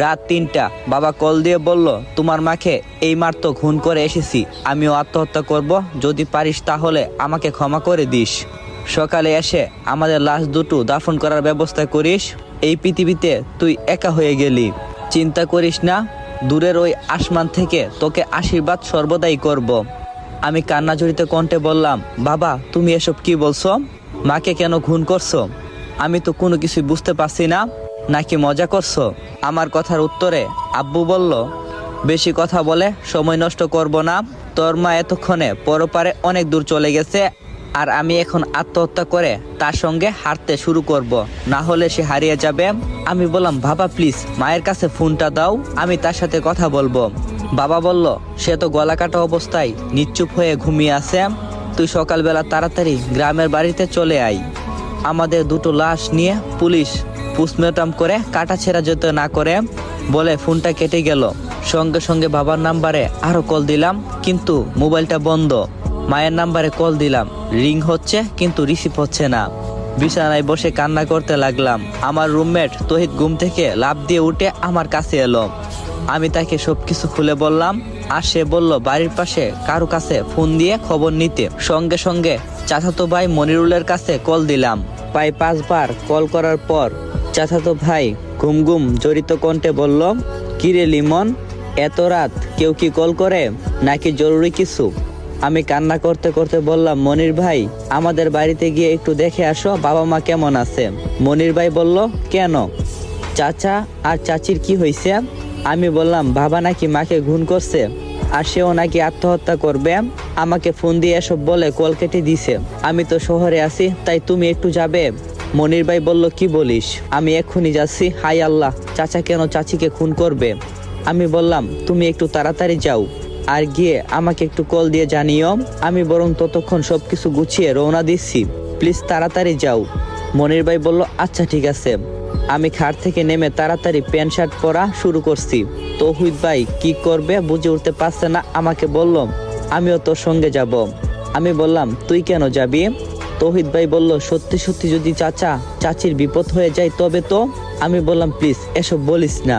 রাত ৩টা বাবা কল দিয়ে বলল, তোমার মাকে এই মাত্র খুন করে এসেছি, আমিও আত্মহত্যা করব, যদি পারিস তাহলে আমাকে ক্ষমা করে দিস। সকালে এসে আমাদের লাশ দুটো দাফন করার ব্যবস্থা করিস। এই পৃথিবীতে তুই একা হয়ে গেলি, চিন্তা করিস না, দূরের ওই আসমান থেকে তোকে আশীর্বাদ সর্বদাই করব। আমি কান্নাজড়িত কণ্ঠে বললাম, বাবা তুমি এসব কি বলছো? মাকে কেন খুন করছো? আমি তো কোনো কিছুই বুঝতে পারছি না, নাকি মজা করছো? আমার কথার উত্তরে আব্বু বলল, বেশি কথা বলে সময় নষ্ট করব না, তোর মা এতক্ষণে পরপারে অনেক দূর চলে গেছে, আর আমি এখন আত্মহত্যা করে তার সঙ্গে হাঁটতে শুরু করব, না হলে সে হারিয়ে যাবে। আমি বললাম, বাবা প্লিজ মায়ের কাছে ফোনটা দাও, আমি তার সাথে কথা বলবো। বাবা বলল, সে তো গলা কাটা অবস্থায় নিশ্চুপ হয়ে ঘুমিয়ে আছে, তুই সকালবেলা তাড়াতাড়ি গ্রামের বাড়িতে চলে আয়। আমাদের দুটো লাশ নিয়ে পুলিশ পোস্টমর্টম করে কাটাছেঁড়া যেতে না করে বলে ফোনটা কেটে গেল। সঙ্গে সঙ্গে বাবার নাম্বারে আরো কল দিলাম, কিন্তু মোবাইলটা বন্ধ। মায়ের নাম্বারে কল দিলাম, রিং হচ্ছে কিন্তু রিসিভ হচ্ছে না। বিছানায় বসে কান্না করতে লাগলাম। আমার রুমমেট তহিদ ঘুম থেকে লাফ দিয়ে উঠে আমার কাছে এলো। আমি তাকে সবকিছু খুলে বললাম, আর সে বলল বাড়ির পাশে কারো কাছে ফোন দিয়ে খবর নিতে। সঙ্গে সঙ্গে চাচাতো ভাই মনিরুলের কাছে কল দিলাম। প্রায় 5 বার কল করার পর চাচাতো ভাই ঘুম ঘুম জড়িত কণ্ঠে বলল, কিরে লিমন, এত রাত কেউ কি কল করে নাকি জরুরি কিছু? আমি কান্না করতে করতে বললাম, মনির ভাই আমাদের বাড়িতে গিয়ে একটু দেখে আসো বাবা মা কেমন আছে। মনির ভাই বলল, কেন, চাচা আর চাচির কি হয়েছে? আমি বললাম, বাবা নাকি মাকে খুন করছে, আর সেও নাকি আত্মহত্যা করবে। আমাকে ফোন দিয়ে এসব বলে কল কেটে দিছে। আমি তো শহরে আছি, তাই তুমি একটু যাবে? মনির ভাই বলল, কি বলিস? আমি এক্ষুনি যাচ্ছি। হাই আল্লাহ, চাচা কেন চাচিকে খুন করবে? আমি বললাম, তুমি একটু তাড়াতাড়ি যাও, আর গিয়ে আমাকে একটু কল দিয়ে জানিও। আমি বরং ততক্ষণ সবকিছু গুছিয়ে রওনা দিচ্ছি, প্লিজ তাড়াতাড়ি যাও। মনির ভাই বলল, আচ্ছা ঠিক আছে। আমি খাট থেকে নেমে তাড়াতাড়ি প্যান্ট শার্ট পরা শুরু করছি। তৌহিদ ভাই কি করবে বুঝে উঠতে পারছে না, আমাকে বলল, আমিও তোর সঙ্গে যাব। আমি বললাম, তুই কেন যাবি? তৌহিদ ভাই বলল, সত্যি সত্যি যদি চাচা চাচির বিপদ হয়ে যায় তবে তো। আমি বললাম, প্লিজ এসব বলিস না,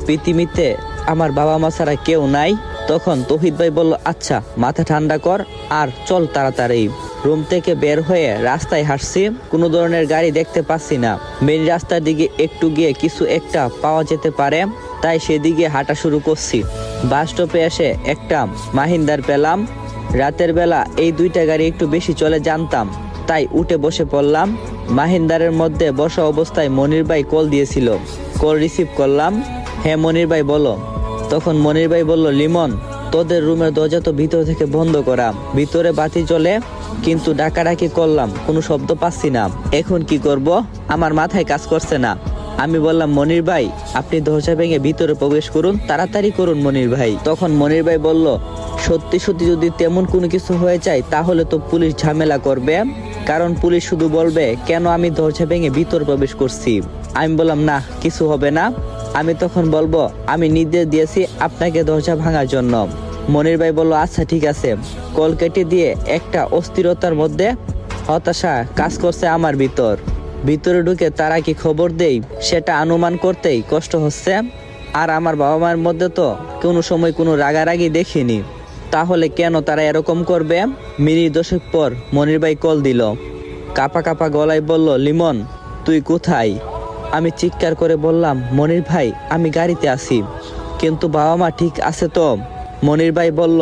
পৃথিবীতে আমার বাবা মা ছাড়া কেউ নাই। তখন তৌহিদ ভাই বলল, আচ্ছা মাথা ঠান্ডা কর আর চল তাড়াতাড়ি। রুম থেকে বের হয়ে রাস্তায় হাঁটছি, কোনো ধরনের গাড়ি দেখতে পাচ্ছি না। মেন রাস্তার দিকে একটু গিয়ে কিছু একটা পাওয়া যেতে পারে, তাই সেদিকে হাঁটা শুরু করছি। বাস স্টপে এসে একটা মাহিন্দার পেলাম। রাতের বেলা এই দুইটা গাড়ি একটু বেশি চলে জানতাম, তাই উঠে বসে পড়লাম। মাহিন্দারের মধ্যে বসা অবস্থায় মনির ভাই কল দিয়েছিল, কল রিসিভ করলাম। হ্যাঁ মনির ভাই বলো। তখন মনির ভাই বলল, লিমন তোদের রুমের দরজা তো ভিতর থেকে বন্ধ করা, ভিতরে বাতি জ্বলে, কিন্তু ডাকাডাকি করলাম কোনো শব্দ পাচ্ছি না, এখন কি করব? আমার মাথায় কাজ করছে না। আমি বললাম, মনির ভাই আপনি দরজা ভেঙে ভিতরে প্রবেশ করুন, তাড়াতাড়ি করুন মনির ভাই। তখন মনির ভাই বলল, সত্যি সত্যি যদি তেমন কোনো কিছু হয়ে যায় তাহলে তো পুলিশ ঝামেলা করবে, কারণ পুলিশ শুধু বলবে কেন আমি দরজা ভেঙে ভিতরে প্রবেশ করছি। আমি বললাম, না কিছু হবে না। আমি তখন বলবো, আমি নির্দেশ দিয়েছি আপনাকে দরজা ভাঙার জন্য। মনির ভাই বলল, আচ্ছা ঠিক আছে। কল কেটে দিয়ে একটা অস্থিরতার মধ্যে হতাশা কাজ করছে আমার ভিতরে ঢুকে তারা কি খবর দেই সেটা অনুমান করতেই কষ্ট হচ্ছে। আর আমার বাবা মায়ের মধ্যে তো কোনো সময় কোনো রাগারাগি দেখিনি, তাহলে কেন তারা এরকম করবে? মিনিট 10 পর মনির ভাই কল দিল, কাপা কাপা গলায় বলল, লিমন তুই কোথায়? আমি চিৎকার করে বললাম, মনির ভাই আমি গাড়িতে আছি, কিন্তু বাবা মা ঠিক আছে তো? মনির ভাই বলল,